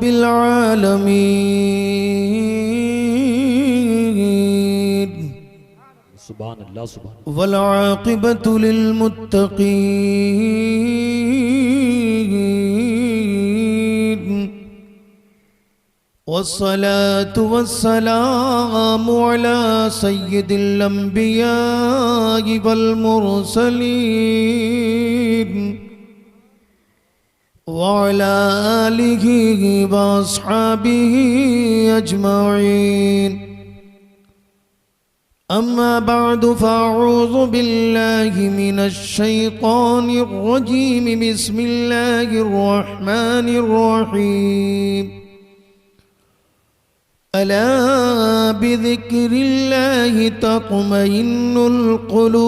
रब्बिल आलमीन। सुभान अल्लाह सुभान वल आक़िबतु लिल मुत्तक़ीन। वस्सलातु वस्सलामु अला सय्यिदिल अंबियाइ वल मुरसलीन व अला आलिहि व अस्हाबिहि अजमाइन। अम्मा बअदु फ़अऊज़ु बिल्लाहि मिनश शैतानिर रजीम। बिस्मिल्लाहिर रहमानिर रहीम। अला बिज़िक्रिल्लाहि तत्मइन्नुल क़ुलूब।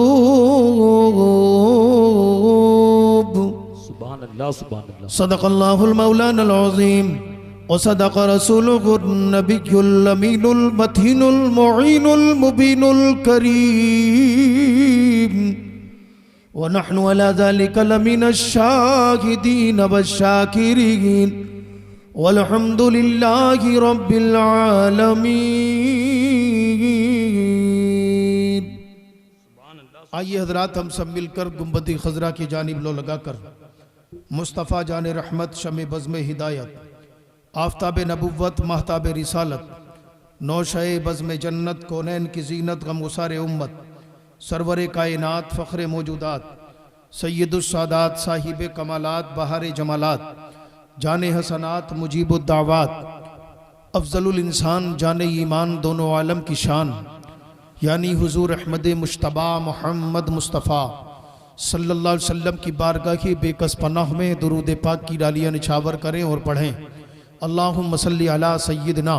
सुभान अल्लाह सुभान अल्लाह। सदक़ल्लाहुल मौलानाल अज़ीम व सदक़ रसूलुहुन नबियुल अमीनुल मतीनुल मुईनुल मुबीनुल करीम। व नहनु अला ज़ालिका लमिनश शाहिदीन वश्शाकिरीन वल्हम्दुलिल्लाहि रब्बिल आलमीन। आइए हजरात, हम सब मिलकर गुंबद खजरा की जानिब लो लगाकर मुस्तफ़ा जान रहमत शमे बज़्म हिदायत आफ्ताब नबुव्वत महताब रिसालत नौशे बज़्म जन्नत कौनैन की जीनत गमगुसार उम्मत सरवर कायनात फ़ख्र मौजूदात सय्यदुस सादात साहिब कमालात बहार जमालात जाने हसनात मुजीबुद्दावात अफजलुल इंसान जाने ईमान दोनों आलम की शान यानी हुजूर अहमद मुश्तबा मोहम्मद मुस्तफ़ा सल्लल्लाहु अलैहि वसल्लम की बारगाह की बेकस पनाह में दुरूद पाक की डालियाँ निछावर करें और पढ़ें। अल्लाहुम्मा सल्ली अला सय्यिदना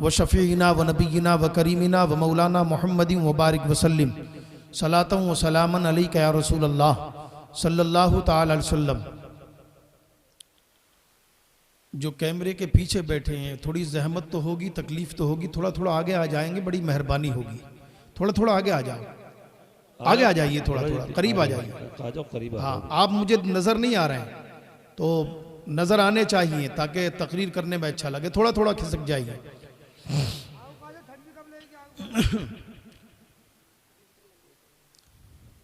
व शफ़ीना व नबीना व करीमिना व मौलाना मुहम्मदिन व बारिक वसल्लिम सलातन व सलामन अलैका या रसूल अल्लाह सल्लल्लाहु तआला अलैहि वसल्लम। जो कैमरे के पीछे बैठे हैं, थोड़ी जहमत तो होगी, तकलीफ तो होगी, थोड़ा थोड़ा आगे आ जाएंगे, बड़ी मेहरबानी होगी। थोड़ा थोड़ा आगे आ जाओ, आगे आ जाइए, थोड़ा थोड़ा करीब आ जाइए। आ जाओ करीब। हाँ, आप मुझे नज़र नहीं आ रहे हैं तो नज़र आने चाहिए ताकि तकरीर करने में अच्छा लगे। थोड़ा थोड़ा खिसक जाइए।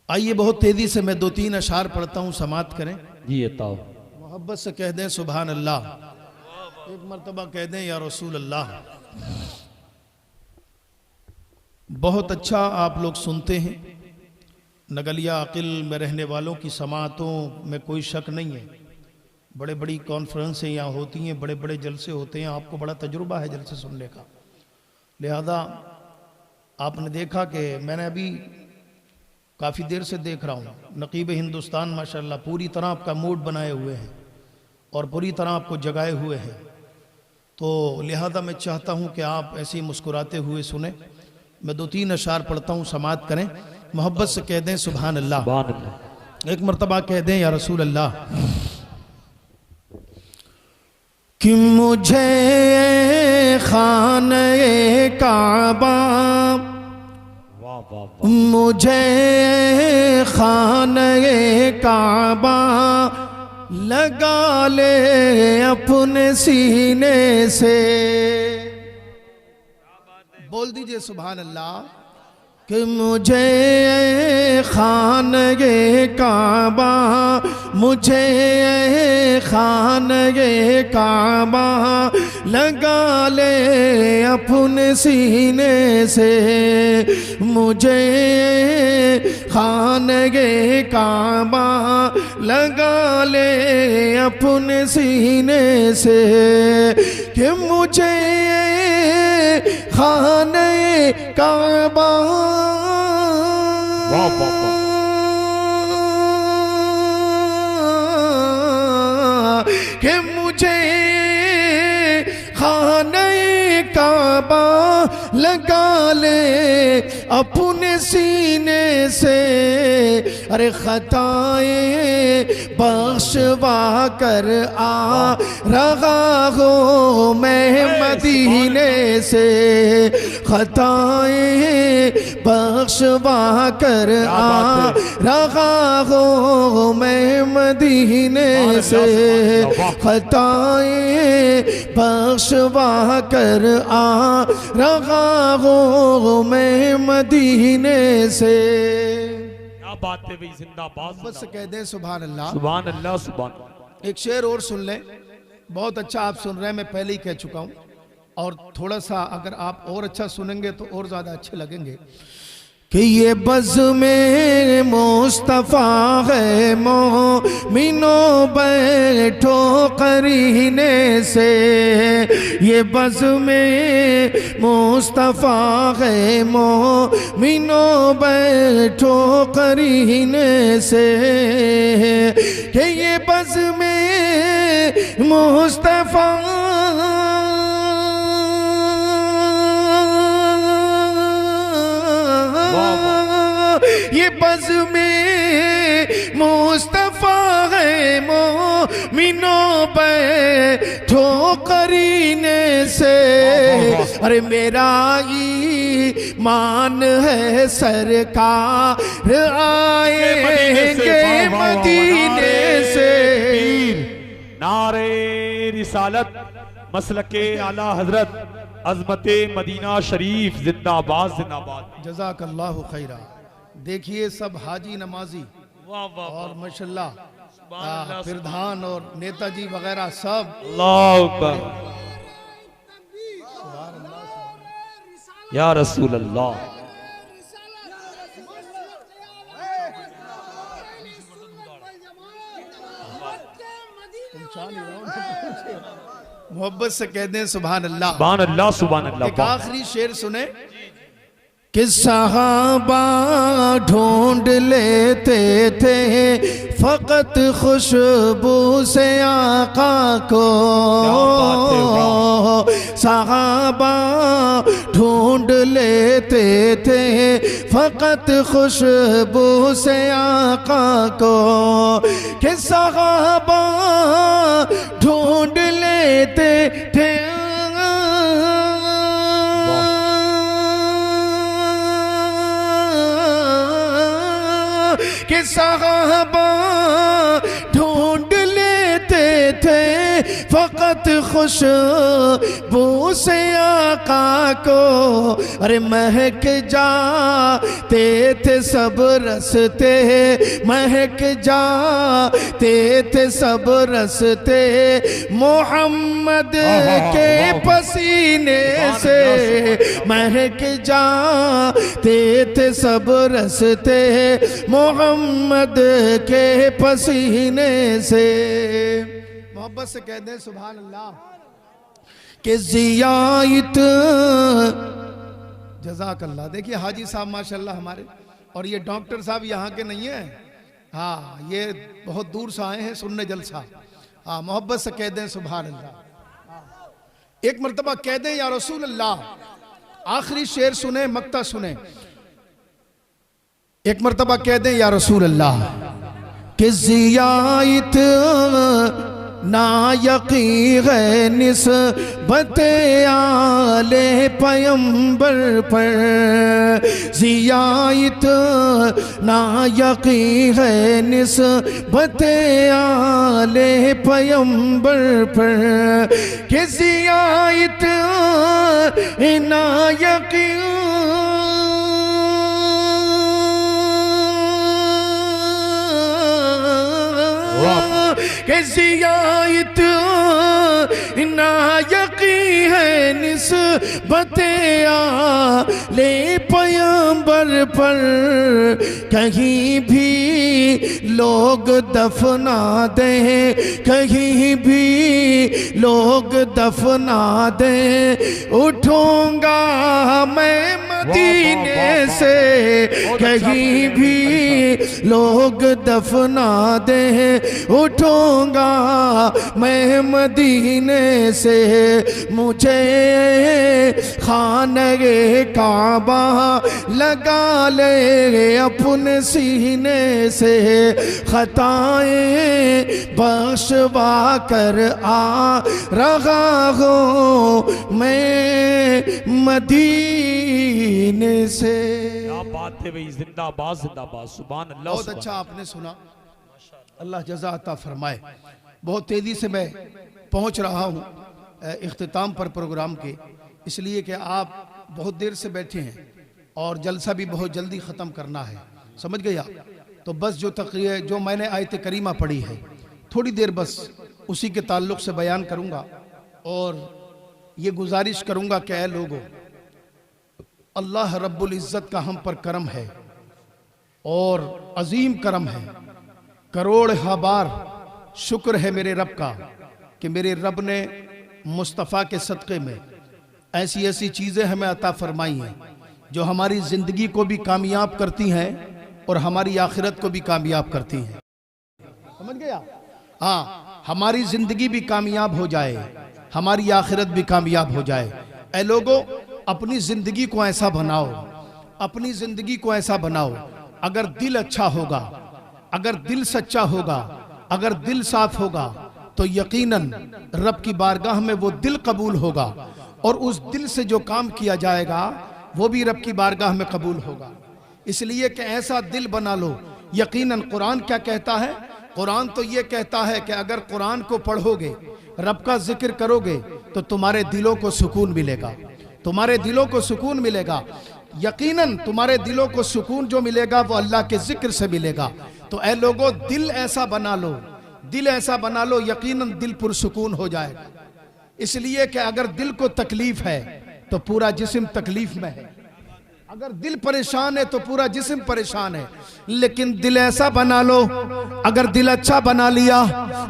आइए, बहुत तेज़ी से मैं 2-3 अशार पढ़ता हूँ, समात करें। जी ताओ मोहब्बत से कह दें सुभान अल्लाह, एक मरतबा कह दें या रसूल अल्लाह। बहुत अच्छा आप लोग सुनते हैं। नगलिया अकिल में रहने वालों की समातों में कोई शक नहीं है। बड़े बड़ी कॉन्फ्रेंसें यहाँ होती हैं, बड़े बड़े जलसे होते हैं, आपको बड़ा तजुर्बा है जलसे सुनने का। लिहाजा आपने देखा कि मैंने अभी काफ़ी देर से देख रहा हूँ, नकीब हिंदुस्तान माशाल्लाह पूरी तरह आपका मूड बनाए हुए हैं और पूरी तरह आपको जगाए हुए हैं। तो लिहाजा मैं चाहता हूँ कि आप ऐसे ही मुस्कुराते हुए सुने। मैं 2-3 अशार पढ़ता हूँ, समात करें। मोहब्बत से कह दें सुभान अल्लाह। एक मरतबा कह दें या रसूल अल्लाह। कि मुझे खाने काबा, मुझे खाने काबा लगा ले अपने सीने से। बोल दीजिए सुभान अल्लाह। कि मुझे खानगे काबा, मुझे खानगे काबा लगा ले अपने सीने से। मुझे खानगे काबा लगा ले अपने सीने से। कि मुझे खाने काबा कि मुझे खाने काबा लगा ले अपने सीने से। अरे खताएं बख्शवा कर आ रहा हूँ मैं मदीने से। खताएं बख्शवा कर आ रहा हूँ मैं मदीने से, खताएं बख्शवा कर आ रहा हूँ मैं मदीने से। क्या बात है भाई, जिंदाबाद बस कह दे सुभान अल्लाह। सुभान अल्लाह सुभान। एक शेर और सुन लें, बहुत अच्छा आप सुन रहे हैं, मैं पहले ही कह चुका हूं, और थोड़ा सा अगर आप और अच्छा सुनेंगे तो और ज्यादा अच्छे लगेंगे। कि ये बज़ में मुस्तफ़ा है मोमिनो बैठो करीने से, ये बज़ में मुस्तफ़ा है मोमिनो बैठो करीने से, कि ये बज़ में मुस्तफ़ा ये बज़ में मुस्तफ़ा है मोमिनो बैठो करीने से, अरे मेरा ईमान है सरकार आएंगे मदीने से। नारे रिसालत मसलके आला हजरत अजमते मदीना शरीफ जिंदाबाद जिंदाबाद। जज़ाकल्लाहु खैरा। देखिए सब हाजी नमाजी वाह वाह और माशाल्लाह अल्लाह, प्रधान और नेताजी वगैरह सब, अल्लाह अकबर या रसूल अल्लाह। मोहब्बत से कह दें सुभान अल्लाह। सुभान अल्लाह सुभान अल्लाह। एक आखिरी शेर सुने कि सहाबा ढूंढ लेते थे फकत खुशबू से आका को, सहाबा ढूंढ लेते थे फकत खुशबू से आका को, कि सहाबा ढूंढ लेते थे कि सहाबा ढूंढ लेते थे फकत खुशबू से आका को, अरे महक जाते थे सब रस्ते, महक जाते थे सब रस्ते मोहम्मद के पसीने से, महक जाते थे सब रस्ते मोहम्मद के पसीने से। मोहब्बत से कह दें सुभान अल्लाह। कि जियाइत जज़ाकल्लाह। देखिए हाजी साहब माशाल्लाह हमारे, और ये डॉक्टर साहब यहाँ के नहीं हैं, हाँ ये बहुत दूर से आए हैं सुनने जलसा। हाँ मोहब्बत से कह दें सुभान अल्लाह। एक मर्तबा कह दें या रसूल अल्लाह। आखिरी शेर सुने, मक्ता सुने, एक मर्तबा कह दें या रसूल अल्लाह। कि जियाइत ना यकी है निस्बत आले पैगंबर पर, जियाइत ना यकी है निस्बत आले पैगंबर पर, कि जियाइत ना यकी कि जियाइत ना यकी है निस्बत आले पैगंबर पर, कहीं भी लोग दफना दे, कहीं भी लोग दफना दे, उठूंगा मैं मदीने से, कहीं भी लोग दफना दे, उठूंगा मैं मदीने से। मुझे खाने काबा लगा ले अपने सीने से, खताएं बख्शवा कर आ रहा हूँ मैं मदीने से। क्या बात है भाई, जिंदाबाद जिंदाबाद, सुभान अल्लाह। बहुत अच्छा आपने सुना, अल्लाह जज़ा अता फरमाए। बहुत तेज़ी से मैं पहुंच रहा हूं इख्तिताम पर प्रोग्राम के, इसलिए कि आप बहुत देर से बैठे हैं और जलसा भी बहुत जल्दी ख़त्म करना है, समझ गए आप। तो बस जो तक़रीर जो मैंने आयत करीमा पढ़ी है थोड़ी देर बस उसी के ताल्लुक़ से बयान करूँगा और ये गुजारिश करूँगा कि ऐ लोगों, अल्लाह रब्बुल इज़्ज़त का हम पर करम है और अजीम करम है। करोड़ बार शुक्र है मेरे रब का कि मेरे रब ने मुस्तफ़ा के सदक़े में ऐसी ऐसी चीज़ें हमें अता फरमाई हैं जो हमारी ज़िंदगी को भी कामयाब करती हैं और हमारी आखिरत को भी कामयाब करती हैं। समझ गया? हाँ, हमारी ज़िंदगी भी कामयाब हो जाए, हमारी आखिरत भी कामयाब हो जाए। ऐ लोगों, अपनी ज़िंदगी को ऐसा बनाओ, अपनी ज़िंदगी को ऐसा बनाओ, अगर दिल अच्छा होगा, अगर दिल सच्चा होगा, अगर दिल साफ होगा तो यकीनन रब की बारगाह में वो दिल कबूल होगा और उस दिल से जो काम किया जाएगा वो भी रब की बारगाह में कबूल होगा। इसलिए कि ऐसा दिल बना लो। यकीनन कुरान क्या कहता है? कुरान तो ये कहता है कि अगर कुरान को पढ़ोगे, रब का जिक्र करोगे तो तुम्हारे दिलों को सुकून मिलेगा, तुम्हारे दिलों को सुकून मिलेगा। यकीनन तुम्हारे दिलों को सुकून जो मिलेगा वो अल्लाह के जिक्र से मिलेगा। तो ऐ लोगों, दिल ऐसा बना लो, दिल ऐसा बना लो, यकीनन दिल पुरसुकून हो जाएगा। इसलिए कि अगर दिल को तकलीफ है तो पूरा जिस्म तकलीफ में है, अगर दिल परेशान है तो पूरा जिस्म परेशान है। लेकिन दिल ऐसा बना लो, अगर दिल अच्छा बना लिया,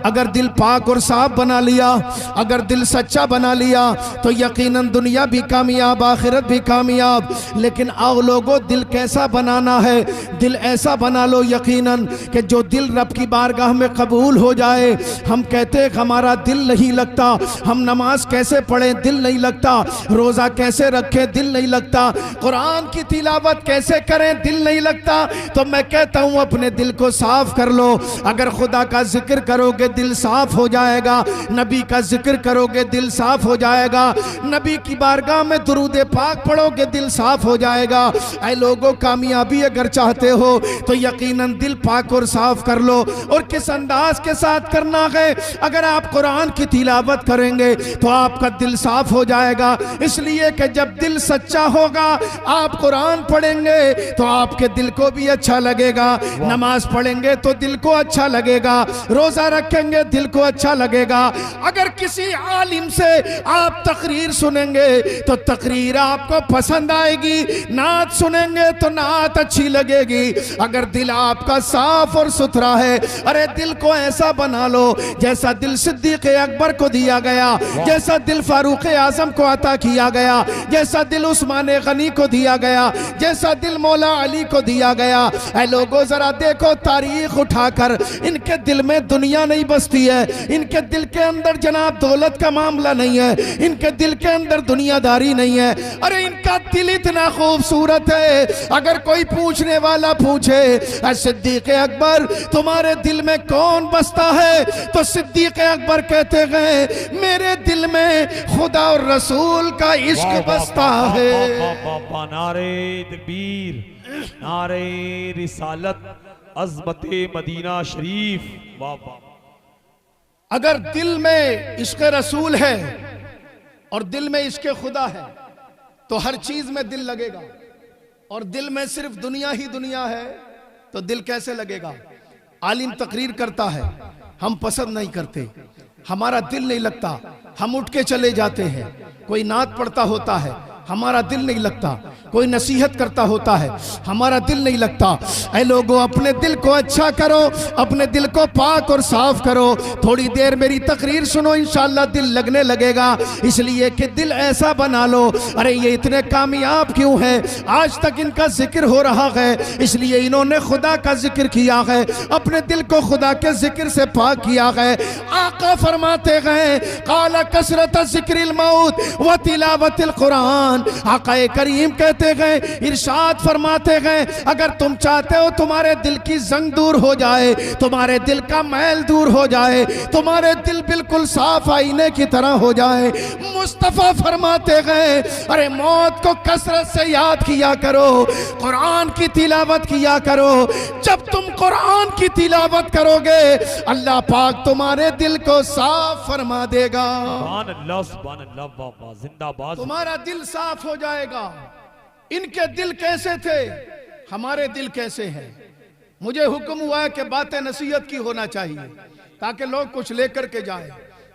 अगर दिल पाक और साफ बना लिया, अगर दिल सच्चा बना लिया तो यकीनन दुनिया भी कामयाब, आखिरत भी कामयाब। लेकिन आओ लोगों, दिल कैसा बनाना है? दिल ऐसा बना लो यकीनन कि जो दिल रब की बारगाह में कबूल हो जाए। हम कहते हैं हमारा दिल नहीं लगता, हम नमाज कैसे पढ़ें, दिल नहीं लगता, रोज़ा कैसे रखें, दिल नहीं लगता, कुरान की तिलावत कैसे करें, दिल नहीं लगता। तो मैं कहता हूं अपने दिल को साफ कर लो। अगर खुदा का जिक्र करोगे दिल साफ हो जाएगा, नबी का जिक्र करोगे दिल साफ हो जाएगा, नबी की बारगाह में दुरूद पाक पढ़ोगे दिल साफ हो जाएगा। ऐ लोगों, कामयाबी अगर चाहते हो तो यकीनन दिल पाक और साफ कर लो। और किस अंदाज के साथ करना है? अगर आप कुरान की तिलावत करेंगे तो आपका दिल साफ हो जाएगा। इसलिए कि जब दिल सच्चा होगा, आप कुरान पढ़ेंगे तो आपके दिल को भी अच्छा लगेगा, नमाज पढ़ेंगे तो दिल को अच्छा लगेगा, रोजा रखेंगे दिल को अच्छा लगेगा। अगर किसी आलिम से आप तकरीर सुनेंगे तो तकरीर आपको पसंद आएगी, नात सुनेंगे तो नात अच्छी लगेगी। अगर दिल आपका साफ और सुथरा है, अरे दिल को ऐसा बना लो जैसा दिल सिद्दीक अकबर को दिया गया, जैसा दिल फारूक आजम को अता किया गया, जैसा दिल उस्मान गनी को दिया गया, जैसा दिल मौला अली को दिया गया। ऐ लोगों, जरा देखो तारीख उठाकर, इनके दिल में दुनिया नहीं बसती है, इनके दिल के अंदर जनाब दौलत का मामला नहीं है, इनके दिल के अंदर दुनियादारी नहीं है। अरे इनका दिल इतना खूबसूरत है, अगर कोई पूछने वाला पूछे सिद्दीक अकबर तुम्हारे दिल में कौन बसता है, तो सिद्दीक अकबर कहते हैं मेरे दिल में खुदा और रसूल का इश्क बसता है। नारे तकबीर, नारे रिसालत, अज़मते मदीना शरीफ, वाह वाह। अगर दिल में इश्क रसूल है और दिल में इश्क खुदा है तो हर चीज में दिल लगेगा, और दिल में सिर्फ दुनिया ही दुनिया है तो दिल कैसे लगेगा? आलिम तकरीर करता है, हम पसंद नहीं करते, हमारा दिल नहीं लगता, हम उठ के चले जाते हैं। कोई नात पढ़ता होता है, हमारा दिल नहीं लगता, कोई नसीहत करता होता है, हमारा दिल नहीं लगता। ऐ लोगों, अपने दिल को अच्छा करो, अपने दिल को पाक और साफ करो। थोड़ी देर मेरी तकरीर सुनो, इंशाअल्लाह दिल लगने लगेगा। इसलिए कि दिल ऐसा बना लो। अरे ये इतने कामयाब क्यों है? आज तक इनका जिक्र हो रहा है, इसलिए इन्होंने खुदा का जिक्र किया है, अपने दिल को खुदा के जिक्र से पाक किया है। आका फरमाते गए काला कसरत जिक्रिल मौत व तिलावतिल कुरान। आका करीम कहते कहते गए, इरशाद फरमाते गए, अगर तुम चाहते हो तुम्हारे दिल की जंग दूर हो जाए, तुम्हारे दिल का मैल दूर हो जाए, तुम्हारे दिल बिल्कुल साफ आईने की तरह हो जाए, मुस्तफा फरमाते गए, अरे मौत को कसरत से याद किया करो, कुरान की तिलावत किया करो। जब तुम कुरान की तिलावत करोगे अल्लाह पाक तुम्हारे दिल को साफ फरमा देगा। सुभान अल्लाह, सुभान अल्लाह, वाह वाह, जिंदाबाद। तुम्हारा दिल साफ हो जाएगा। इनके दिल कैसे थे, हमारे दिल कैसे हैं? मुझे हुक्म हुआ है कि बातें नसीहत की होना चाहिए ताकि लोग कुछ लेकर के जाएं,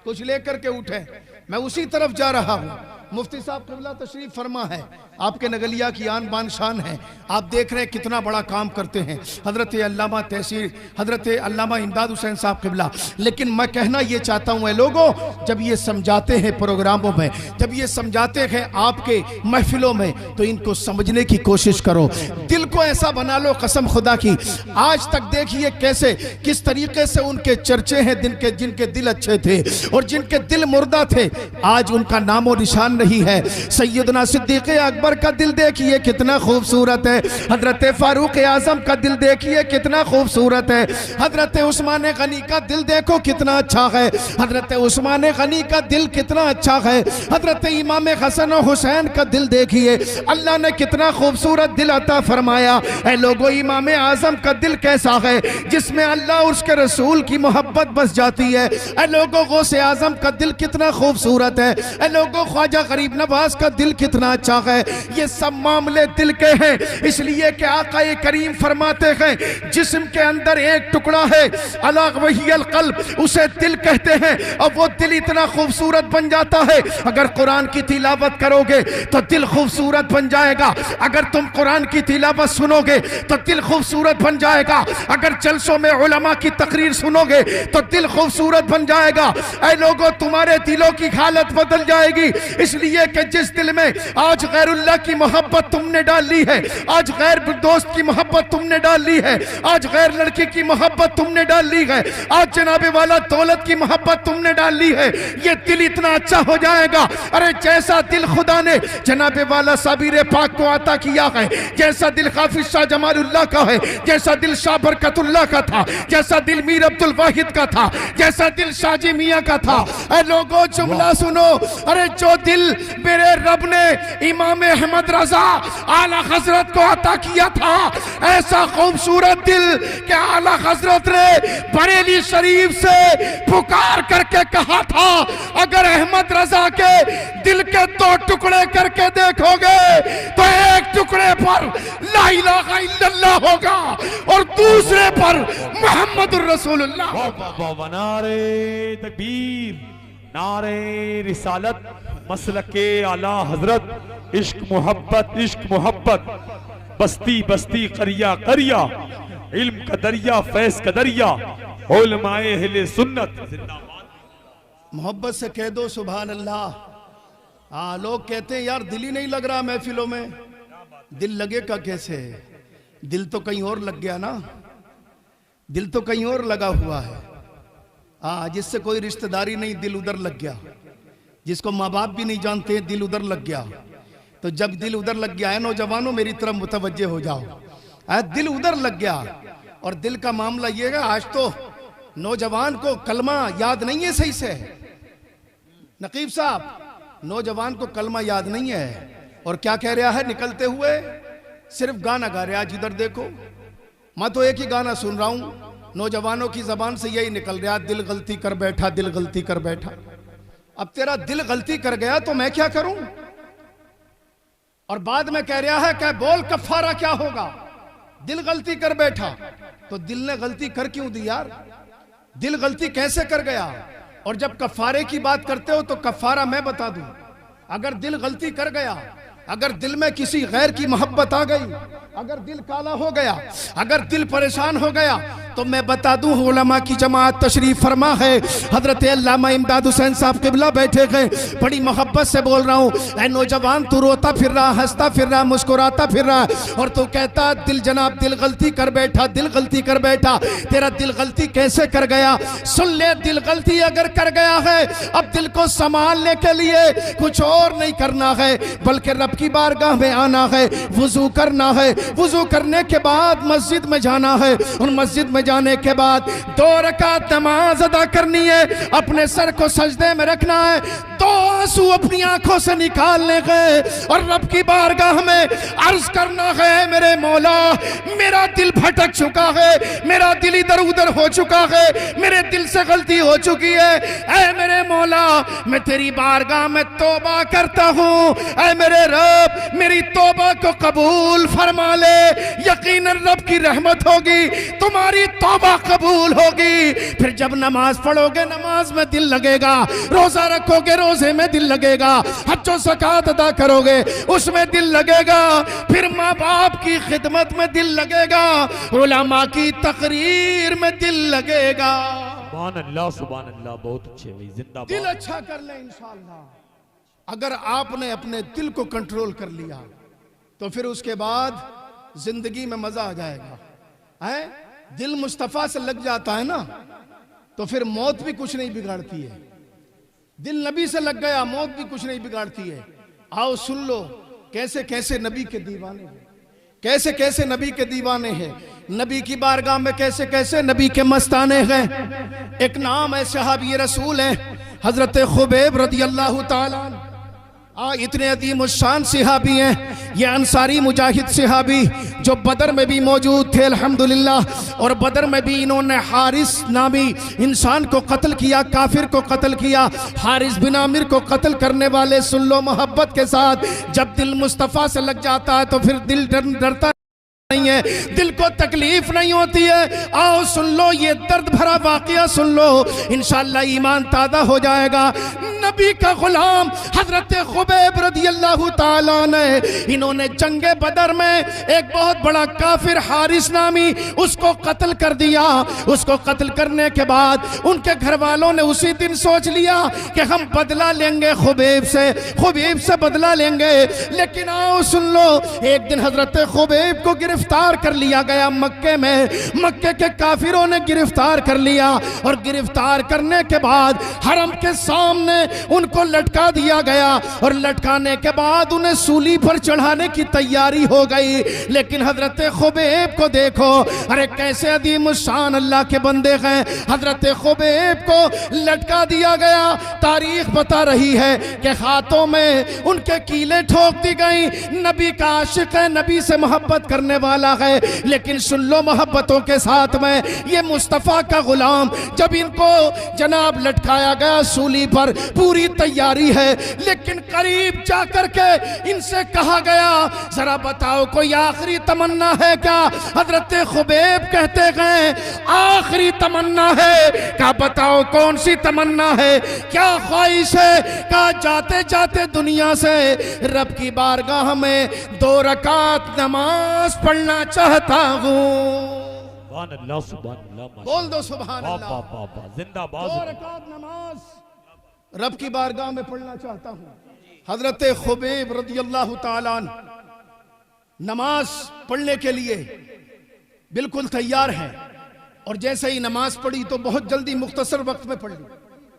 कुछ लेकर के उठें। मैं उसी तरफ जा रहा हूं। मुफ्ती साहब क़िबला तशरीफ फरमा है, आपके नगलिया की आन बान शान है। आप देख रहे हैं कितना बड़ा काम करते हैं हजरत अल्लामा तहसीर, हजरत अल्लामा इमदाद हुसैन साहब क़िबला। लेकिन मैं कहना ये चाहता हूँ लोगों, जब ये समझाते हैं प्रोग्रामों में, जब ये समझाते हैं आपके महफिलों में, तो इनको समझने की कोशिश करो, दिल को ऐसा बना लो कसम खुदा की। आज तक देखिए कैसे किस तरीके से उनके चर्चे हैं, जिनके दिल अच्छे थे और जिनके दिल मुर्दा थे आज उनका नामो निशान नहीं है। सैयदना सिद्दीक़ अकबर का दिल देखिए कितना खूबसूरत है, हजरत फारूक आजम का दिल देखिए कितना खूबसूरत है, हजरत उस्मान गनी का दिल देखो कितना अच्छा है, हजरत उस्मान गनी का दिल कितना अच्छा है, हजरत इमाम हसन और हुसैन का दिल देखिए अल्लाह ने कितना खूबसूरत दिल अता फरमाया। ऐ लोगों, इमाम आजम का दिल कैसा है जिसमें अल्लाह उसके रसूल की मोहब्बत बस जाती है। ऐ लोगों, गौसे आजम का दिल कितना खूबसूरत है। ऐ लोगों, ख्वाजा गरीब नवाज का दिल कितना अच्छा है। ये सब मामले दिल के हैं, इसलिए कि आका करीम फरमाते हैं जिस्म के अंदर एक टुकड़ा है अला वही अल क़ल्ब, उसे दिल कहते हैं, और वो दिल इतना खूबसूरत बन जाता है अगर कुरान की तिलावत करोगे तो दिल खूबसूरत बन जाएगा, अगर तुम कुरान की तिलावत सुनोगे तो दिल खूबसूरत बन जाएगा, अगर जलसों में उलमा की तकरीर सुनोगे तो दिल खूबसूरत बन जाएगा। ऐ लोगों, तुम्हारे दिलों की हालत बदल जाएगी, इसलिए कि जिस दिल में आज गैरुल्लाह की मोहब्बत तुमने डाल ली है, आज गैर दोस्त की मोहब्बत तुमने डाल ली है, आज गैर लड़की की मोहब्बत तुमने डाल ली है, आज जनाबे वाला दौलत की मोहब्बत तुमने डाल ली है, ये दिल इतना अच्छा हो जाएगा। अरे जैसा दिल खुदा ने जनाबे वाला साबिर पाक को अता किया है, जैसा दिल हाफिज शाह जमालुल्लाह का है, जैसा दिल शाह बरकतुल्लाह का था, जैसा दिल मीर अब्दुल वाहिद का था, जैसा दिल शाहजी मियां का था। ऐ लोगों, जुमला सुनो, अरे जो दिल मेरे रब ने इमाम अहमद रजा आला हजरत को अता किया था, ऐसा खूबसूरत दिल कि आला हजरत ने बरेली शरीफ से पुकार करके कहा था, अगर अहमद रजा के दिल के दो टुकड़े करके देखोगे तो एक टुकड़े पर ला इलाहा इल्लल्लाह होगा और दूसरे पर मुहम्मदुर रसूलुल्लाह। नारे तकबीर, नारे रिसालत, मसलके आला हजरत, इश्क मोहब्बत, बस्ती बस्ती करिया करिया, इल्म का दरिया फैज का दरिया, उलमाए अहले सुन्नत जिंदाबाद। मोहब्बत से कह दो सुभान अल्लाह। हाँ, लोग कहते हैं यार दिल ही नहीं लग रहा महफिलों में, दिल लगेगा कैसे? दिल तो कहीं और लग गया ना, दिल तो कहीं और लगा हुआ है। हाँ, जिससे कोई रिश्तेदारी नहीं दिल उधर लग गया, जिसको माँ बाप भी नहीं जानते दिल उधर लग गया। तो जब दिल उधर लग गया है नौजवानों, मेरी तरफ मुतवज्जे हो जाओ, दिल उधर लग गया। और दिल का मामला ये है, आज तो नौजवान को कलमा याद नहीं है सही से। नकीब साहब, नौजवान को कलमा याद नहीं है और क्या कह रहा है, निकलते हुए सिर्फ गाना गा रहा है। आज इधर देखो, मैं तो एक ही गाना सुन रहा हूं, नौजवानों की जबान से यही निकल रहा, दिल गलती कर बैठा, दिल गलती कर बैठा। अब तेरा दिल गलती कर गया तो मैं क्या करूं? और बाद में कह रहा है, क्या बोल कफारा क्या होगा? दिल गलती कर बैठा, तो दिल ने गलती कर क्यों दी यार? दिल गलती कैसे कर गया? और जब कफारे की बात करते हो तो कफारा मैं बता दूं। अगर दिल गलती कर गया, अगर दिल में किसी गैर की मोहब्बत आ गई, अगर दिल काला हो गया, अगर दिल परेशान हो गया, तो मैं बता दूं उलमा की जमात तशरीफ फरमा है। हजरत अल्लामा इमदाद हुसैन साहब किबला बैठे गए, बड़ी मोहब्बत से बोल रहा हूँ, ऐ नौजवान तू रोता फिर रहा, हंसता फिर रहा, मुस्कुराता फिर रहा, और तू कहता दिल जनाब दिल गलती कर बैठा, दिल गलती कर बैठा। तेरा दिल गलती कैसे कर गया? सुन ले, दिल गलती अगर कर गया है, अब दिल को संभालने के लिए कुछ और नहीं करना है, बल्कि रब की बारगाह में आना है, वुजू करना है, वुजू करने के बाद मस्जिद में जाना है, और मस्जिद में जाने के बाद 2 रकात नमाज अदा करनी है, अपने सर को सजदे में रखना है, 2 आंसू अपनी आंखों से निकालने गए और रब की बारगाह में अर्ज करना है, मेरे मौला मेरा दिल भटक चुका है, मेरा दिल इधर उधर हो चुका है, मेरे दिल से गलती हो चुकी है, ऐ मेरे मौला मैं तेरी बारगाह में तौबा करता हूँ, ऐ मेरे रब मेरी तौबा को कबूल फरमा ले। यकीनन रब की रहमत होगी, तुम्हारी तौबा कबूल होगी। फिर जब नमाज पढ़ोगे नमाज में दिल लगेगा, रोजा रखोगे रोजे में दिल लगेगा, हज व ज़कात अदा करोगे उसमें दिल लगेगा, फिर माँ बाप की खिदमत में दिल लगेगा, उलमा की तकरीर में दिल लगेगा। सुभान अल्लाह, बहुत अच्छे भाई, जिंदाबाद। दिल अच्छा कर ले इंशाअल्लाह। अगर आपने अपने दिल को कंट्रोल कर लिया तो फिर उसके बाद जिंदगी में मजा आ जाएगा। है दिल मुस्तफा से लग जाता है ना, तो फिर मौत भी कुछ नहीं बिगाड़ती है। दिल नबी से लग गया, मौत भी कुछ नहीं बिगाड़ती है। आओ सुन लो कैसे कैसे नबी के दीवाने हैं, कैसे कैसे नबी के दीवाने हैं, नबी की बारगाह में कैसे कैसे नबी के मस्ताने हैं। एक नाम है सहाबी रसूल है हजरत खुबैब रदियल्लाहु ताला। इतने अदीम शान सहाबी हैं ये अंसारी मुजाहिद सहाबी जो बदर में भी मौजूद थे अल्हम्दुलिल्लाह। और बदर में भी इन्होंने हारिस नामी इंसान को कत्ल किया, काफिर को कत्ल किया। हारिस बिन आमिर को कत्ल करने वाले सुन लो मोहब्बत के साथ, जब दिल मुस्तफ़ा से लग जाता है तो फिर दिल डरता नहीं है, दिल को तकलीफ नहीं होती है। आओ सुन लो ये दर्द भरा वाकया सुन लो, इंशाअल्लाह ईमान ताज़ा हो जाएगा। नबी का गुलाम हजरत खुबैब रदियल्लाहु ताला ने, इन्होंने जंगे बदर में एक बहुत बड़ा काफिर हारिस नामी उसको कत्ल कर दिया। उसको कत्ल करने के बाद उनके घर वालों ने उसी दिन सोच लिया कि हम बदला लेंगे खुबैब से बदला लेंगे। लेकिन आओ सुन लो, एक दिन हजरत खुबैब को गिरफ्तार कर लिया गया मक्के में, मक्के के काफिरों ने गिरफ्तार कर लिया। और गिरफ्तार करने के बाद हरम के सामने उनको लटका दिया गया, और लटकाने के बाद उन्हें सूली पर चढ़ाने की तैयारी हो गई। लेकिन हजरत खुबैब को देखो, अरे कैसे अदीम शान अल्लाह के बंदे हैं। हजरत खुबैब को लटका दिया गया, तारीख बता रही है कि हाथों में उनके कीलें ठोक दी गई। नबी का आशिक है, नबी से मोहब्बत करने वाला है, लेकिन सुन लो मोहब्बतों के साथ में ये मुस्तफ़ा का गुलाम, जब इनको जनाब लटकाया गया सूली पर, पूरी तैयारी है, लेकिन करीब जाकर के इनसे कहा गया जरा बताओ कोई आखिरी तमन्ना है क्या? हजरत खुबैब कहते गए आखिरी तमन्ना है। क्या बताओ कौन सी तमन्ना है, क्या ख्वाहिश है? कहा जाते जाते दुनिया से रब की बारगाह में 2 रकात नमाज पढ़ना चाहता हूँ। बोल दो सुभान अल्लाह। जिंदाबाद। 2 रकात नमाज रब की बारगाह में पढ़ना चाहता हूँ। हजरत खुबैब रदियल्लाहु ताला नमाज पढ़ने के लिए बिल्कुल तैयार हैं, और जैसे ही नमाज पढ़ी तो बहुत जल्दी मुख्तसर वक्त में पढ़ ली,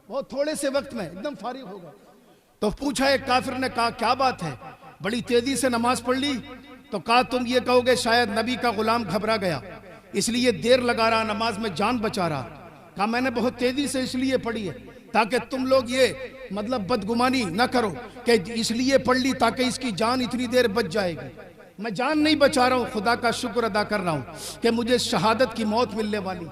बहुत थोड़े से वक्त में एकदम फारिग हो गए। तो पूछा एक काफिर ने, कहा क्या बात है, बड़ी तेजी से नमाज पढ़ ली? तो कहा तुम ये कहोगे शायद नबी का गुलाम घबरा गया इसलिए देर लगा रहा, नमाज में जान बचा रहा। कहा मैंने बहुत तेजी से इसलिए पढ़ी है ताकि तुम लोग ये मतलब बदगुमानी ना करो कि इसलिए पढ़ ली ताकि इसकी जान इतनी देर बच जाएगी। मैं जान नहीं बचा रहा हूँ, खुदा का शुक्र अदा कर रहा हूँ कि मुझे शहादत की मौत मिलने वाली।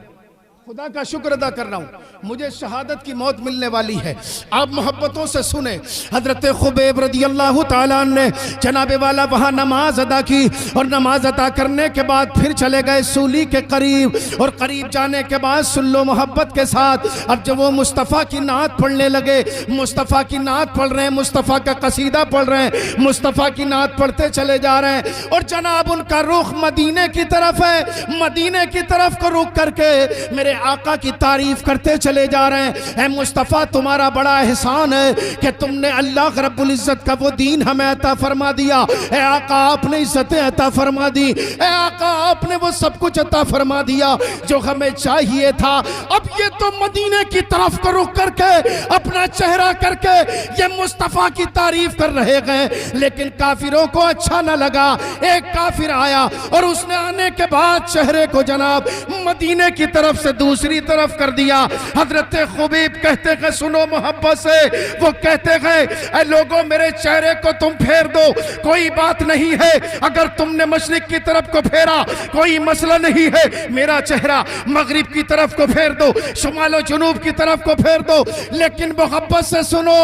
खुदा का शुक्र अदा कर रहा हूँ, मुझे शहादत की मौत मिलने वाली है। आप मोहब्बतों से सुने, हजरत खुबैब रदियल्लाहु ताला अन्हु ने जनाबे वाला वहाँ नमाज अदा की और नमाज अदा करने के बाद फिर चले गए सूली के करीब, और करीब जाने के बाद सुन लो मोहब्बत के साथ, अब जब वो मुस्तफ़ा की नात पढ़ने लगे, मुस्तफ़ा की नात पढ़ रहे हैं, मुस्तफ़ा का कसीदा पढ़ रहे हैं, मुस्तफ़ा की नात पढ़ते चले जा रहे हैं, और जनाब उनका रुख मदीने की तरफ है। मदीने की तरफ को रुख करके मेरे आका की तारीफ करते चले जा रहे हैं। ऐ मुस्तफ़ा, तुम्हारा बड़ा एहसान है कि तुमने अल्लाह रब्बुल इज़्ज़त का वो दीन हमें अता फरमा दिया। ऐ आका, आपने इज़्ज़तें अता फरमा दी। ऐ आका, आपने वो सब कुछ अता फरमा दिया जो हमें चाहिए था। अब ये तो मदीने की तरफ को रुख करके अपना चेहरा करके ये मुस्तफ़ा की तारीफ कर रहे गए, लेकिन काफिरों को अच्छा न लगा। एक काफिर आया और उसने आने के बाद चेहरे को जनाब मदीने की तरफ से दूसरी तरफ कर दिया। हजरत खुबैब कहते गए, सुनो मोहब्बत से, वो कहते गए, ऐ लोगों, मेरे चेहरे को तुम फेर दो, कोई बात नहीं है। अगर तुमने मशरिक की तरफ को फेरा कोई मसला नहीं है, मेरा चेहरा मगरिब की तरफ को फेर दो, शुमाल और जुनूब की तरफ को फेर दो। लेकिन मोहब्बत से सुनो,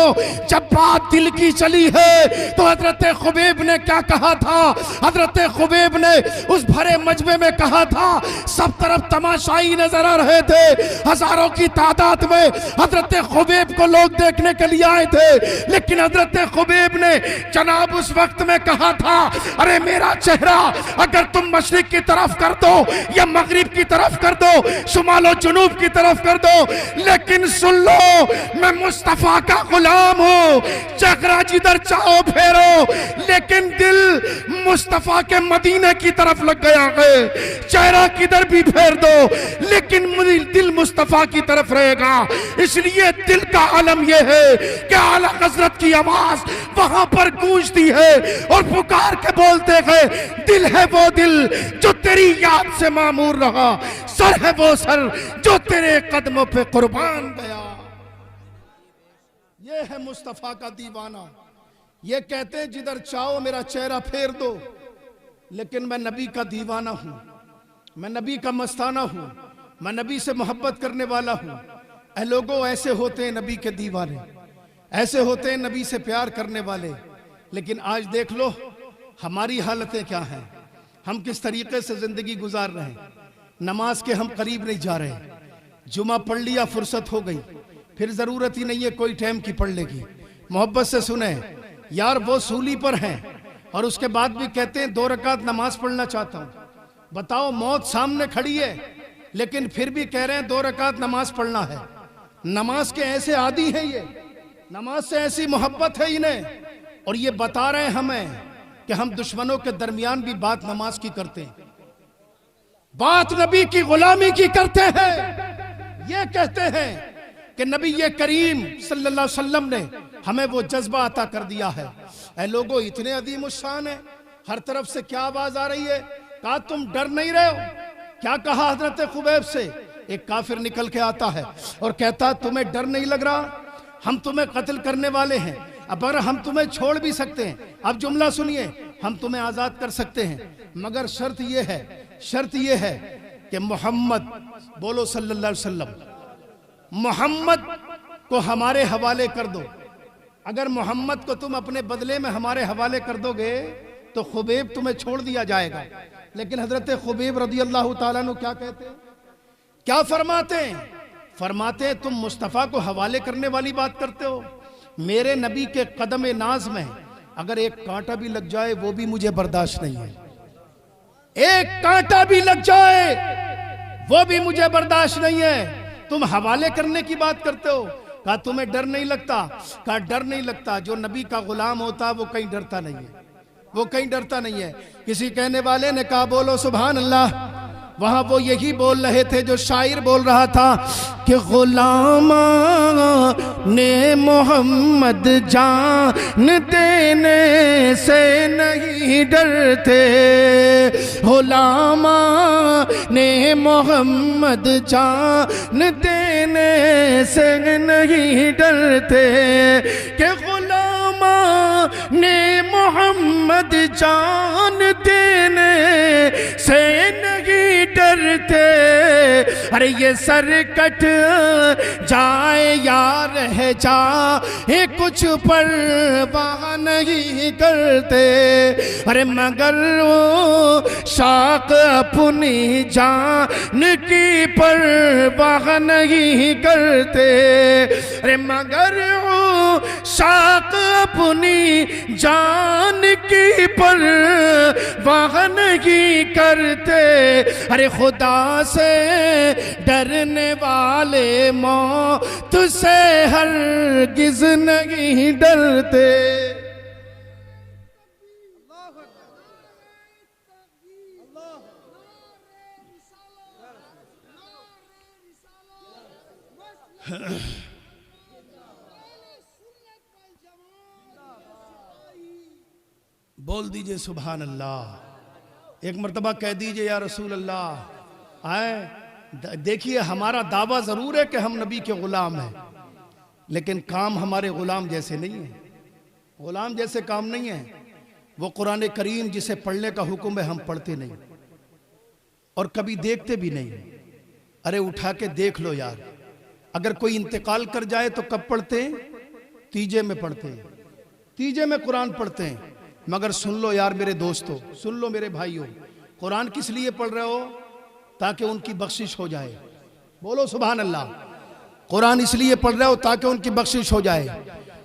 जब बात दिल की चली है तो हजरत खुबैब ने क्या कहा था? हजरत खुबैब ने उस भरे मजमे में कहा था, सब तरफ तमाशाई नजर आ रहे थे, हजारों की तादाद में हजरत खुबैब को लोग देखने के लिए आए थे, लेकिन हजरत खुबैब ने जनाब उस वक्त में कहा था, अरे मेरा चेहरा अगर तुम मशरिक की तरफ कर दो या मगरिब की तरफ कर दो, शुमाल और जुनूब की तरफ कर दो, लेकिन सुन लो, मैं मुस्तफा का गुलाम हूं, चेहरा जिधर चाहो फेरो, लेकिन दिल मुस्तफा के मदीने की तरफ लग गया है। चेहरा किधर भी फेर दो, लेकिन दिल मुस्तफा की तरफ रहेगा। इसलिए दिल का आलम यह है कि आला हज़रत की आवाज वहां पर गूंजती है और पुकार के बोलते हैं, दिल है वो दिल जो तेरी याद से मामूर रहा, सर है वो सर जो तेरे कदमों पे कुर्बान गया। ये है मुस्तफा का दीवाना। ये कहते हैं जिधर चाहो मेरा चेहरा फेर दो, लेकिन मैं नबी का दीवाना हूं, मैं नबी का मस्ताना हूं, मैं नबी से मोहब्बत करने वाला हूं। ऐ लोगों, ऐसे होते हैं नबी के दीवाने, ऐसे होते हैं नबी से प्यार करने वाले। लेकिन आज देख लो हमारी हालतें क्या हैं, हम किस तरीके से जिंदगी गुजार रहे हैं। नमाज के हम करीब नहीं जा रहे, जुमा पढ़ लिया, फुर्सत हो गई, फिर जरूरत ही नहीं है कोई टाइम की पढ़ने की। मोहब्बत से सुने यार, वो सूली पर हैं और उसके बाद भी कहते हैं 2 रकात नमाज पढ़ना चाहता हूं। बताओ, मौत सामने खड़ी है, लेकिन फिर भी कह रहे हैं 2 रकात नमाज पढ़ना है। नमाज के ऐसे आदी हैं ये, नमाज से ऐसी मोहब्बत है इन्हें, और ये बता रहे हैं हमें कि हम दुश्मनों के दरमियान भी बात नमाज की करते हैं, बात नबी की गुलामी की करते हैं। ये कहते हैं कि नबी ये करीम सल्लल्लाहु अलैहि वसल्लम ने हमें वो जज्बा अता कर दिया है। ऐ लोगों, इतने अदीम उस्सान है, हर तरफ से क्या आवाज आ रही है? कहा तुम डर नहीं रहे हो? क्या कहा हजरत खुबैब से? एक काफिर निकल के आता है और कहता, तुम्हें डर नहीं लग रहा? हम तुम्हें कत्ल करने वाले हैं, अब अगर हम तुम्हें छोड़ भी सकते हैं, अब जुमला सुनिए, हम तुम्हें आजाद कर सकते हैं, मगर शर्त यह है, शर्त यह है कि मोहम्मद, बोलो सल्लल्लाहु अलैहि वसल्लम, मोहम्मद को हमारे हवाले कर दो। अगर मोहम्मद को तुम अपने बदले में हमारे हवाले कर दोगे तो खुबैब तुम्हें छोड़ दिया जाएगा। लेकिन हजरत खुबैब रदियल्लाहु ताला अन्हु क्या कहते हैं, क्या फरमाते हैं? फरमाते हैं, तुम मुस्तफ़ा को हवाले करने वाली बात करते हो, मेरे नबी के कदम नाज में अगर एक कांटा भी लग जाए वो भी मुझे बर्दाश्त नहीं है, एक कांटा भी लग जाए वो भी मुझे बर्दाश्त नहीं है, तुम हवाले करने की बात करते हो। कहा तुम्हें डर नहीं लगता? कहा डर नहीं लगता, जो नबी का गुलाम होता वो कहीं डरता नहीं है, वो कहीं डरता नहीं है। किसी कहने वाले ने कहा बोलो सुभान अल्लाह, वहां वो यही बोल रहे थे जो शायर बोल रहा था कि गुलामा ने मोहम्मद जान देने से नहीं डरते, गुलामा ने मोहम्मद जान देने से नहीं डरते, कि गुलामा ने मोहम्मद जान देने से नहीं डरते, करते, अरे ये सर कट जाए या रह जाए कुछ परवाह नहीं करते, अरे मगर वो शाख अपनी जान की परवाह नहीं करते, अरे मगर वो शाख अपनी जान की परवाह नहीं करते, अरे खुदा से डरने वाले मौत से हरगिज नहीं डरते। बोल दीजिए सुभान अल्लाह। एक मर्तबा कह दीजिए या रसूल अल्लाह। आए देखिए, हमारा दावा जरूर है कि हम नबी के गुलाम हैं, लेकिन काम हमारे गुलाम जैसे नहीं है। गुलाम जैसे काम नहीं है। वो कुरान करीम जिसे पढ़ने का हुक्म है हम पढ़ते नहीं और कभी देखते भी नहीं। अरे उठा के देख लो यार, अगर कोई इंतकाल कर जाए तो कब पढ़ते हैं? तीजे में पढ़ते हैं, तीजे में कुरान पढ़ते हैं। मगर सुन लो यार मेरे दोस्तों, सुन लो मेरे भाइयों, कुरान किस लिए पढ़ रहे हो? ताकि उनकी बख्शिश हो जाए। बोलो सुभान अल्लाह। कुरान इसलिए पढ़ रहे हो ताकि उनकी बख्शिश हो जाए।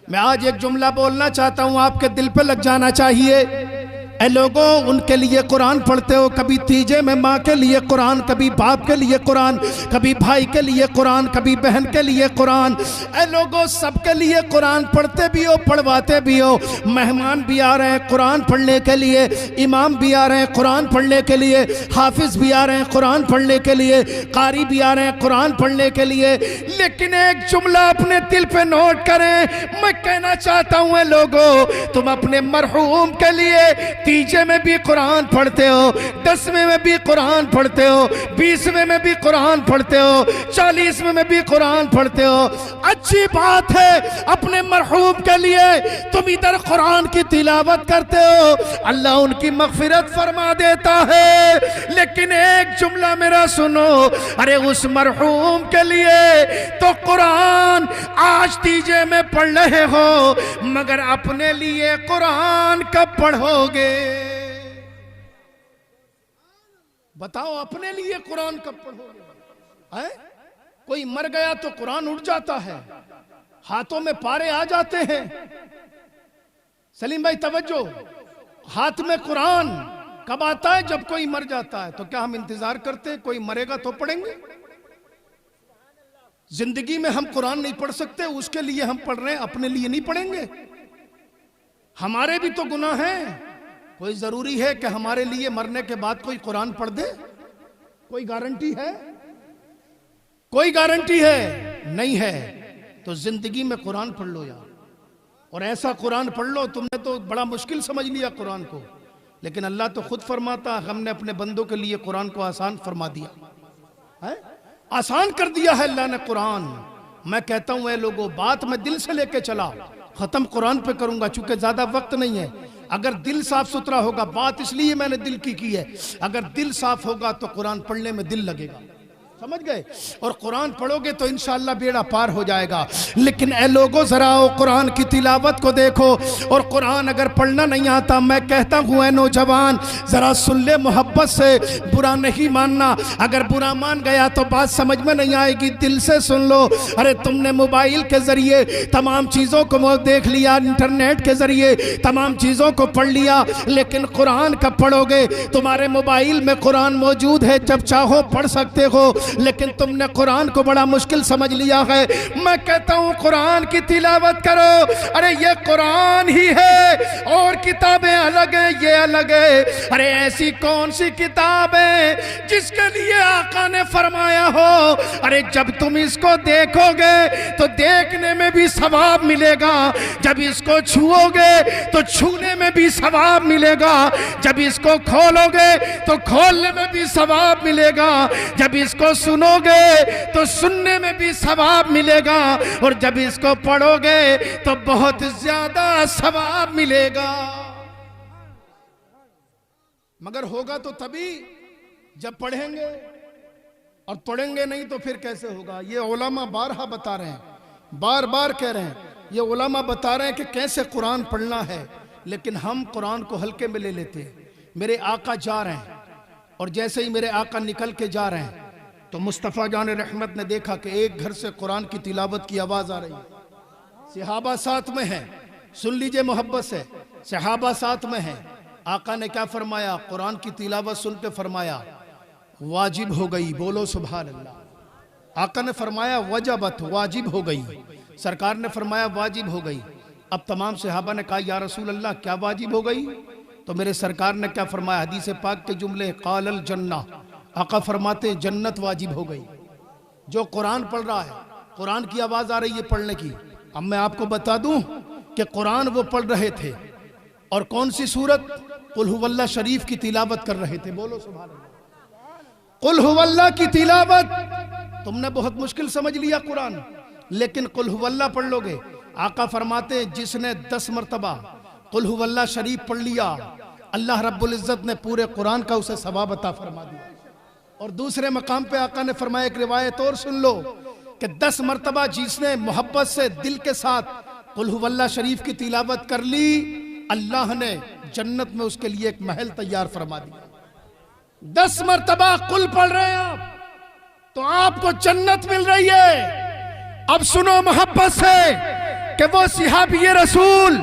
मैं आज एक जुमला बोलना चाहता हूं, आपके दिल पे लग जाना चाहिए। ऐ लोगों, उनके लिए कुरान पढ़ते हो, कभी तीजे में माँ के लिए कुरान, कभी बाप के लिए कुरान, कभी भाई के लिए कुरान, कभी बहन के लिए कुरान। ऐ लोगों, सबके लिए कुरान पढ़ते भी हो, पढ़वाते भी हो। मेहमान भी आ रहे हैं कुरान पढ़ने के लिए, इमाम भी आ रहे हैं कुरान पढ़ने के लिए, हाफिज भी आ रहे हैं कुरान पढ़ने के लिए, कारी भी आ रहे हैं कुरान पढ़ने के लिए। लेकिन एक जुमला अपने दिल पे नोट करें, मैं कहना चाहता हूँ ऐ लोगों, तुम अपने मरहूम के लिए तीजे में भी कुरान पढ़ते हो, 10वें में भी कुरान पढ़ते हो, 20वें में भी कुरान पढ़ते हो, 40वें में भी कुरान पढ़ते हो। अच्छी बात है, अपने मरहूम के लिए तुम इधर कुरान की तिलावत करते हो, अल्लाह उनकी मगफिरत फरमा देता है। लेकिन एक जुमला मेरा सुनो, अरे उस मरहूम के लिए तो कुरान आज तीजे में पढ़ रहे हो, मगर अपने लिए कुरान कब पढ़ोगे? बताओ, अपने लिए कुरान कब पढ़ोगे? है? कोई मर गया तो कुरान उठ जाता है, हाथों में पारे आ जाते हैं। सलीम भाई तवज्जो, हाथ में कुरान कब आता है? जब कोई मर जाता है। तो क्या हम इंतजार करते हैं कोई मरेगा तो पढ़ेंगे? जिंदगी में हम कुरान नहीं पढ़ सकते, उसके लिए हम पढ़ रहे हैं, अपने लिए नहीं पढ़ेंगे? हमारे भी तो गुनाह हैं। कोई जरूरी है कि हमारे लिए मरने के बाद कोई कुरान पढ़ दे? कोई गारंटी है? कोई गारंटी है? नहीं है। तो जिंदगी में कुरान पढ़ लो यार, और ऐसा कुरान पढ़ लो। तुमने तो बड़ा मुश्किल समझ लिया कुरान को, लेकिन अल्लाह तो खुद फरमाता, हमने अपने बंदों के लिए कुरान को आसान फरमा दिया है, आसान कर दिया है अल्लाह ने कुरान। मैं कहता हूं ऐ लोगों, बात मैं दिल से लेके चला, खत्म कुरान पे करूंगा चूंकि ज्यादा वक्त नहीं है। अगर दिल साफ सुथरा होगा, बात इसलिए मैंने दिल की है, अगर दिल साफ होगा तो कुरान पढ़ने में दिल लगेगा। समझ गए? और कुरान पढ़ोगे तो इंशाअल्लाह बेड़ा पार हो जाएगा। लेकिन ऐ लोगों, जरा कुरान की तिलावत को देखो। और कुरान अगर पढ़ना नहीं आता, मैं कहता हूँ ऐ नौजवान, जरा सुन ले मोहब्बत से, बुरा नहीं मानना। अगर बुरा मान गया तो बात समझ में नहीं आएगी, दिल से सुन लो। अरे तुमने मोबाइल के जरिए तमाम चीज़ों को देख लिया, इंटरनेट के जरिए तमाम चीज़ों को पढ़ लिया, लेकिन कुरान कब पढ़ोगे? तुम्हारे मोबाइल में कुरान मौजूद है, जब चाहो पढ़ सकते हो, लेकिन तुमने कुरान को बड़ा मुश्किल समझ लिया है। मैं कहता हूं कुरान की तिलावत करो। अरे ये कुरान ही है, और किताबें अलग है, ये अलग है। अरे ऐसी कौन सी किताब है जिसके लिए आका ने फरमाया हो, अरे जब तुम इसको देखोगे तो देखने में भी सवाब मिलेगा, जब इसको छुओगे तो छूने में भी सवाब मिलेगा, जब इसको खोलोगे तो खोलने में भी सवाब मिलेगा, जब इसको सुनोगे तो सुनने में भी सवाब मिलेगा, और जब इसको पढ़ोगे तो बहुत ज्यादा सवाब मिलेगा। मगर होगा तो तभी जब पढ़ेंगे। और पढ़ेंगे नहीं तो फिर कैसे होगा। ये उलमा बारहा बता रहे हैं, बार बार कह रहे हैं, ये उलमा बता रहे हैं कि कैसे कुरान पढ़ना है, लेकिन हम कुरान को हल्के में ले लेते हैं। मेरे आका जा रहे हैं और जैसे ही मेरे आका निकल के जा रहे हैं तो मुस्तफ़ा जान रहमत ने देखा कि एक घर से कुरान की तिलावत की आवाज़ आ रही है। सहाबा साथ में है, सुन लीजिए मोहब्बत से, सहाबा साथ में है। आका ने क्या फरमाया, कुरान की तिलावत सुन के फरमाया वाजिब हो गई, बोलो सुभान अल्लाह। आका ने फरमाया वजबत, वाजिब हो गई। सरकार ने फरमाया वाजिब हो गई। अब तमाम सहाबा ने कहा या रसूल अल्लाह क्या वाजिब हो गई? तो मेरे सरकार ने क्या फरमाया, हदीस पाक के जुमले, कालल जन्ना, आका फरमाते जन्नत वाजिब हो गई। जो कुरान पढ़ रहा है, कुरान की आवाज आ रही है पढ़ने की। अब मैं आपको बता दूं कि कुरान वो पढ़ रहे थे और कौन सी सूरत, कुल हुवल्लाह शरीफ की तिलावत कर रहे थे, बोलो सुभान अल्लाह। कुल हुवल्लाह की तिलावत, तुमने बहुत मुश्किल समझ लिया कुरान, लेकिन कुल हुवल्लाह पढ़ लोगे। आका फरमाते जिसने 10 मरतबा कुल हुवल्लाह शरीफ पढ़ लिया, अल्लाह रब्बुल इज्जत ने पूरे कुरान का उसे सवाब अता फरमा दिया। और दूसरे मकाम पे आका ने फरमाया, एक रिवायत और सुन लो कि 10 मरतबा जिसने मोहब्बत से दिल के साथ कुल हुवल्लाह शरीफ की तिलावत कर ली, अल्लाह ने जन्नत में उसके लिए एक महल तैयार फरमा दिया। 10 मरतबा कुल पढ़ रहे हैं आप, तो आपको जन्नत मिल रही है। अब सुनो मोहब्बत से कि वो सहाबी रसूल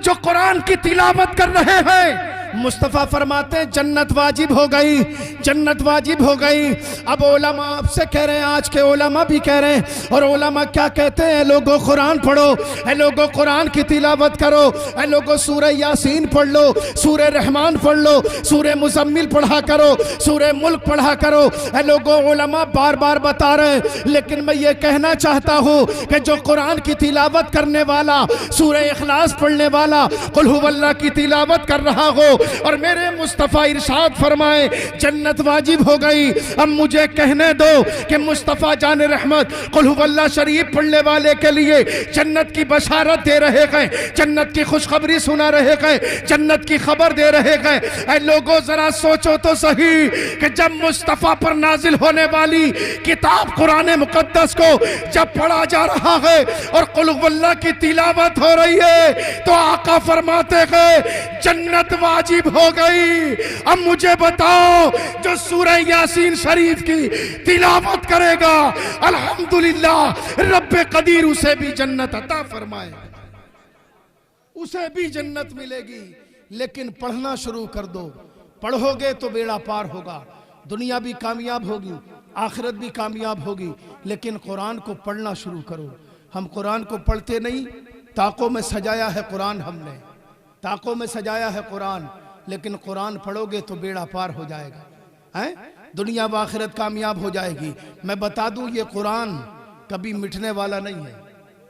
जो कुरान की तिलावत कर रहे हैं, मुस्तफ़ा फरमाते हैं जन्नत वाजिब हो गई, जन्नत वाजिब हो गई। अब उलमा आपसे कह रहे हैं, आज के उलमा भी कह रहे हैं, और उलमा क्या कहते हैं, लोगों कुरान पढ़ो, ऐ लोगों कुरान की तिलावत करो, ऐ लोगों सूरह यासीन पढ़ लो, सूरह रहमान पढ़ लो, सूरह मुज़म्मिल पढ़ा करो, सूरह मुल्क पढ़ा करो। ऐ लोगों उलमा बार बार बता रहे हैं, लेकिन मैं ये कहना चाहता हूँ कि जो कुरान की तिलावत करने वाला, सूरह इखलास पढ़ने वाला, कुल हुवल्लाह की तिलावत कर रहा हो और मेरे मुस्तफ़ा इरशाद फरमाए जन्नत वाजिब हो गई। अब मुझे कहने दो कि मुस्तफ़ा जान रहमत कुल हुवल्लाह शरीफ पढ़ने वाले के लिए जन्नत की बशारत दे रहे हैं, जन्नत की खुशखबरी सुना रहे हैं, जन्नत की खबर दे रहे हैं। ऐ लोगों जरा सोचो तो सही कि जब मुस्तफ़ा पर नाजिल होने वाली किताब कुरान मुकद्दस को जब पढ़ा जा रहा है और कुल हुवल्लाह की तिलावत हो रही है, तो आका फरमाते हैं जन्नत वाजिब हो गई। अब मुझे बताओ, जो सूरह यासीन शरीफ की तिलावत करेगा, अल्हम्दुलिल्लाह रब्बे कदीर उसे भी जन्नत अता फरमाए, उसे भी जन्नत मिलेगी। लेकिन पढ़ना शुरू कर दो, पढ़ोगे तो बेड़ा पार होगा, दुनिया भी कामयाब होगी, आखिरत भी कामयाब होगी। लेकिन कुरान को पढ़ना शुरू करो। हम कुरान को पढ़ते नहीं, ताकों में सजाया है कुरान, हमने ताकों में सजाया है कुरान, लेकिन कुरान पढ़ोगे तो बेड़ा पार हो जाएगा, हैं? दुनिया व आखिरत कामयाब हो जाएगी। मैं बता दूं, ये कुरान कभी मिटने वाला नहीं है,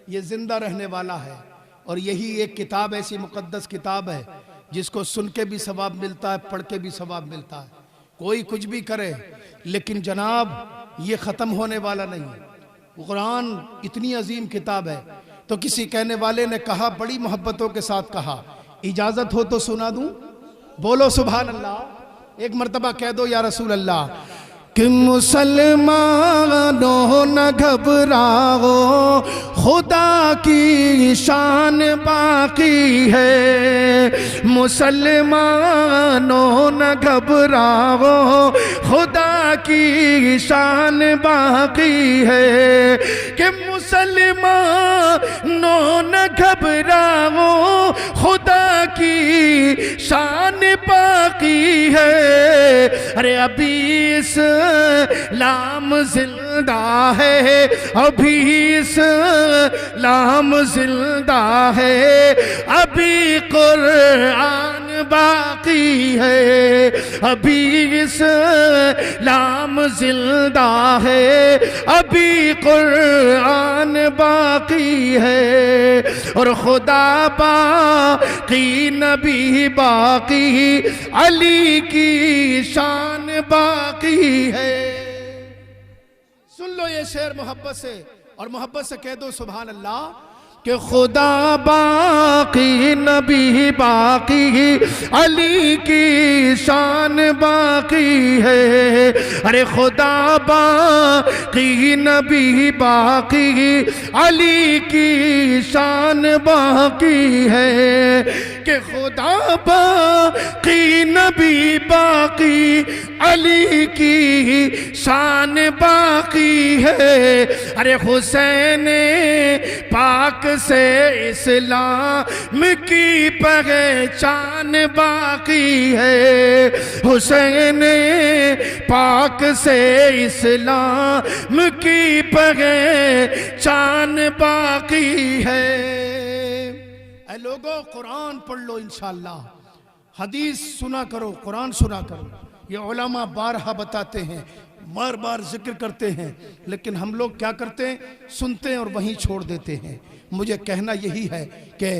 ये जिंदा रहने वाला है। और यही एक किताब, ऐसी मुकद्दस किताब है जिसको सुन के भी सवाब मिलता है, पढ़ के भी सवाब मिलता है। कोई कुछ भी करे, लेकिन जनाब ये ख़त्म होने वाला नहीं है। कुरान इतनी अजीम किताब है। तो किसी कहने वाले ने कहा, बड़ी मोहब्बतों के साथ कहा, इजाज़त हो तो सुना दूं, बोलो सुभान अल्लाह। एक मर्तबा कह दो या रसूल अल्लाह। कि मुसलमानों न घबराओ, खुदा की शान बाकी है। मुसलमानों न घबराओ, खुदा की शान बाकी है। कि मुसलमानों न घबराओ, खुदा की शान बाकी है। अरे अभी इस्लाम जिंदा है, अभी इस्लाम जिंदा है, अभी कुरान बाकी है, अभी इस्लाम जिंदा है, अभी कुरान बाकी है। और खुदा बाकी, नबी बाकी, अली की शान बाकी है। सुन लो ये शेर मोहब्बत से, और मोहब्बत से कह दो सुभान अल्लाह। कि खुदा बाकी नबी बाकी अली की शान बाकी है। अरे खुदा बाकी नबी बाकी अली की शान बाकी है। कि खुदा बाकी नबी बाकी अली की शान बाकी है। अरे हुसैन पाक से इस्लाम की पहचान बाकी है। हुसैन पाक से इस्लाम की पहचान बाकी है। ऐ लोगों, कुरान पढ़ लो इंशाअल्लाह, हदीस सुना करो, कुरान सुना करो। ये उलमा बारहा बताते हैं, बार बार जिक्र करते हैं, लेकिन हम लोग क्या करते हैं, सुनते हैं और वहीं छोड़ देते हैं। मुझे कहना यही है कि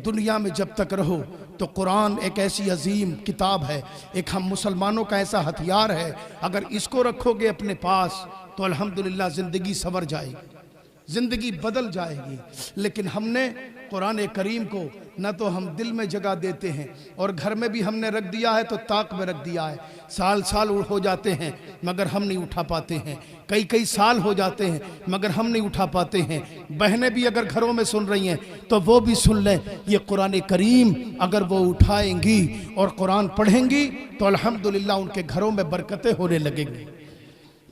दुनिया में जब तक रहो तो कुरान एक ऐसी अजीम किताब है, एक हम मुसलमानों का ऐसा हथियार है, अगर इसको रखोगे अपने पास तो अल्हम्दुलिल्लाह ज़िंदगी संवर जाएगी, ज़िंदगी बदल जाएगी। लेकिन हमने कुरान करीम को न तो हम दिल में जगह देते हैं, और घर में भी हमने रख दिया है तो ताक में रख दिया है। साल साल हो जाते हैं मगर हम नहीं उठा पाते हैं, कई कई साल हो जाते हैं मगर हम नहीं उठा पाते हैं। बहनें भी अगर घरों में सुन रही हैं तो वो भी सुन लें, ये कुरान करीम अगर वो उठाएंगी और कुरान पढ़ेंगी तो अल्हम्दुलिल्लाह उनके घरों में बरकतें होने लगेंगी।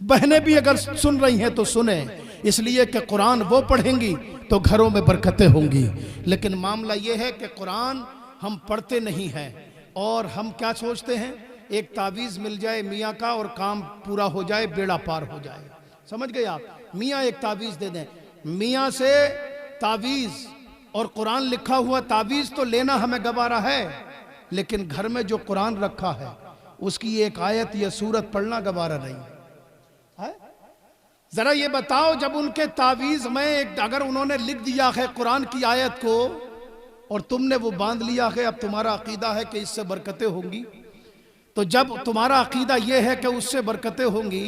बहनें भी अगर सुन रही हैं तो सुने, इसलिए कि कुरान वो पढ़ेंगी तो घरों में बरकतें होंगी। लेकिन मामला ये है कि कुरान हम पढ़ते नहीं हैं, और हम क्या सोचते हैं, एक तावीज़ मिल जाए मियाँ का और काम पूरा हो जाए, बेड़ा पार हो जाए। समझ गए आप? मियाँ एक तावीज़ दे दें, मियाँ से तावीज़ और कुरान लिखा हुआ तावीज़ तो लेना हमें गवारा है, लेकिन घर में जो कुरान रखा है उसकी एक आयत या सूरत पढ़ना गवारा नहीं है। जरा ये बताओ, जब उनके तावीज़ में अगर उन्होंने लिख दिया है कुरान की आयत को और तुमने वो बांध लिया है, अब तुम्हारा अकीदा है कि इससे बरकतें होंगी, तो जब तुम्हारा अकीदा ये है कि उससे बरकतें होंगी,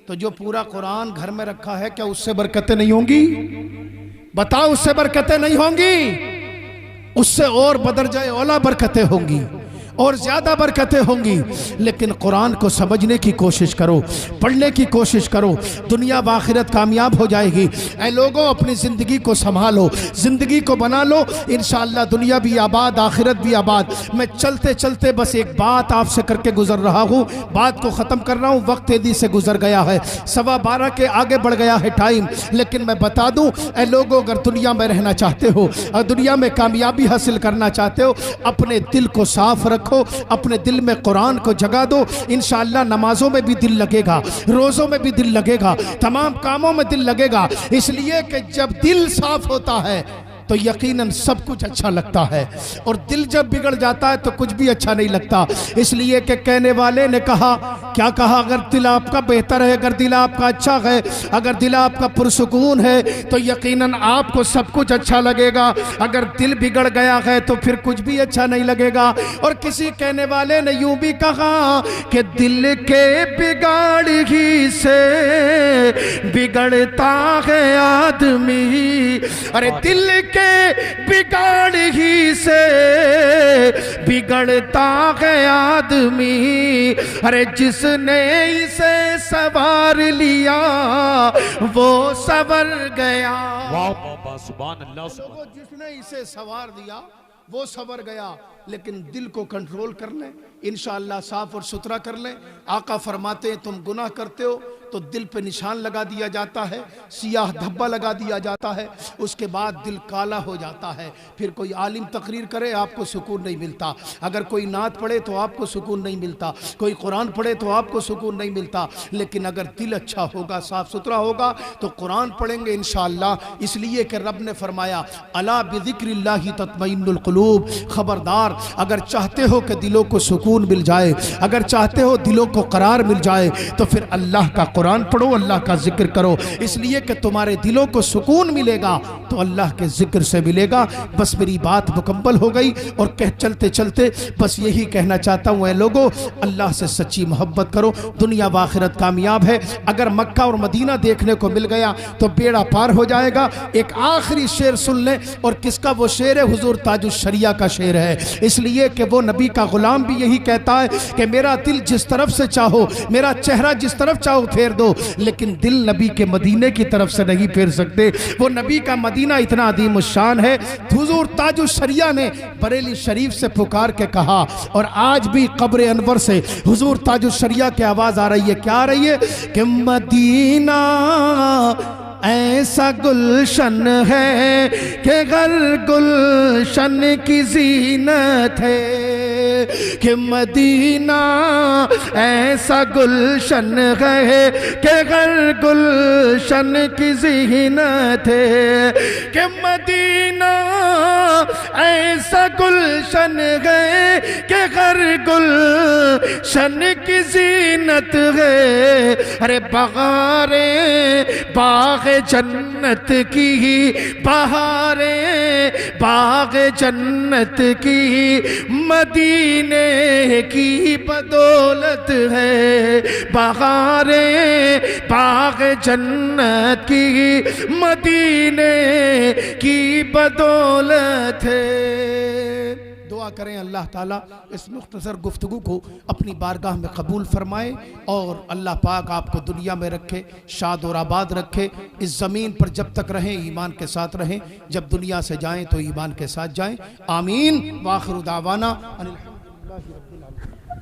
तो जो पूरा कुरान घर में रखा है क्या उससे बरकतें नहीं होंगी? बताओ, उससे बरकतें नहीं होंगी? उससे और बदरजाए औला बरकतें होंगी और ज्यादा बरकतें होंगी। लेकिन कुरान को समझने की कोशिश करो, पढ़ने की कोशिश करो, दुनिया व आखिरत कामयाब हो जाएगी। ऐ लोगों, अपनी ज़िंदगी को संभालो, ज़िंदगी को बना लो, इंशाअल्लाह दुनिया भी आबाद, आखिरत भी आबाद। मैं चलते चलते बस एक बात आपसे करके गुजर रहा हूँ, बात को ख़त्म कर रहा हूँ, वक्त तेजी से गुजर गया है, 12:15 के आगे बढ़ गया है टाइम। लेकिन मैं बता दूँ, ऐ लोगों, अगर दुनिया में रहना चाहते हो और दुनिया में कामयाबी हासिल करना चाहते हो, अपने दिल को साफ रखो, अपने दिल में कुरान को जगा दो। इंशाअल्लाह नमाजों में भी दिल लगेगा, रोज़ों में भी दिल लगेगा, तमाम कामों में दिल लगेगा। इसलिए कि जब दिल साफ होता है तो यकीनन सब कुछ अच्छा लगता है, और दिल जब बिगड़ जाता है तो कुछ भी अच्छा नहीं लगता। इसलिए कि कहने वाले ने कहा, क्या कहा, अगर दिल आपका बेहतर है, अगर दिल आपका अच्छा है, अगर दिल आपका पुरसुकून है तो यकीनन आपको सब कुछ अच्छा लगेगा। अगर दिल बिगड़ गया है तो फिर कुछ भी अच्छा नहीं लगेगा। और किसी कहने वाले ने यूं भी कहा कि दिल के बिगाड़ ही से बिगड़ता है आदमी। अरे दिल के बिगाड़ ही से बिगड़ता है आदमी। अरे जिसने इसे सवार लिया वो सवर गया। वाह बाबा, सुभान अल्लाह। जिसने इसे सवार दिया वो सवर गया। लेकिन दिल को कंट्रोल कर लें, इंशाअल्लाह साफ और सुथरा कर लें। आका फरमाते हैं, तुम गुनाह करते हो तो दिल पे निशान लगा दिया जाता है, सियाह धब्बा लगा दिया जाता है, उसके बाद दिल काला हो जाता है। फिर कोई आलिम तकरीर करे आपको सुकून नहीं मिलता, अगर कोई नात पढ़े तो आपको सुकून नहीं मिलता, कोई कुरान पढ़े तो आपको सुकून नहीं मिलता। लेकिन अगर दिल अच्छा होगा, साफ सुथरा होगा तो कुरान पढ़ेंगे इंशाअल्लाह। इसलिए कि रब ने फरमाया, अला बिज़िक्रिल्लाहि तत्मइन्नुल क़ुलूब। खबरदार, अगर चाहते हो कि दिलों को सुकून मिल जाए, अगर चाहते हो दिलों को करार मिल जाए, तो फिर अल्लाह का कुरान पढ़ो, अल्लाह का जिक्र करो, इसलिए कि तुम्हारे दिलों को सुकून मिलेगा तो अल्लाह के जिक्र से मिलेगा। बस मेरी बात मुकम्मल हो गई और कह चलते चलते बस यही कहना चाहता हूँ, ऐ लोगों, अल्लाह से सच्ची मोहब्बत करो, दुनिया व आखिरत कामयाब है। अगर मक्का और मदीना देखने को मिल गया तो बेड़ा पार हो जाएगा। एक आखिरी शेर सुन लें, और किसका वो शेर है? हुजूर ताजुश शरिया का शेर है, इसलिए कि वो नबी का गुलाम भी यही कहता है कि मेरा दिल जिस तरफ से चाहो, मेरा चेहरा जिस तरफ चाहो फेर दो, लेकिन दिल नबी के मदीने की तरफ से नहीं फेर सकते। वो नबी का मदीना इतना अदीम शान है। हुजूर ताजुश शरिया ने बरेली शरीफ से पुकार के कहा, और आज भी कब्र अनवर से हुजूर ताजुश शरिया की आवाज आ रही है। क्या आ रही है? कि मदीना ऐसा गुलशन है कि हर गुलशन की जीनत है, कि मदीना ऐसा गुलशन है कि हर गुलशन की जीनत है, कि मदीना ऐसा गुलशन है कि हर गुलशन की जीनत है। अरे बहारे बाग जन्नत की, बहारे बाग जन्नत की, मदीने की बदौलत है। बहारे बाग जन्नत की, मदीने की बदौलत है। दुआ करें अल्लाह ताला इस मुख्तसर गुफ्तगू को अपनी बारगाह में कबूल फरमाए, और अल्लाह पाक आपको दुनिया में रखे, शाद और आबाद रखे। इस ज़मीन पर जब तक रहें ईमान के साथ रहें, जब दुनिया से जाएं तो ईमान के साथ जाएं। आमीन। वाखिर दावाना अनिल हम्दुलिल्लाहि रब्बिल आलमीन।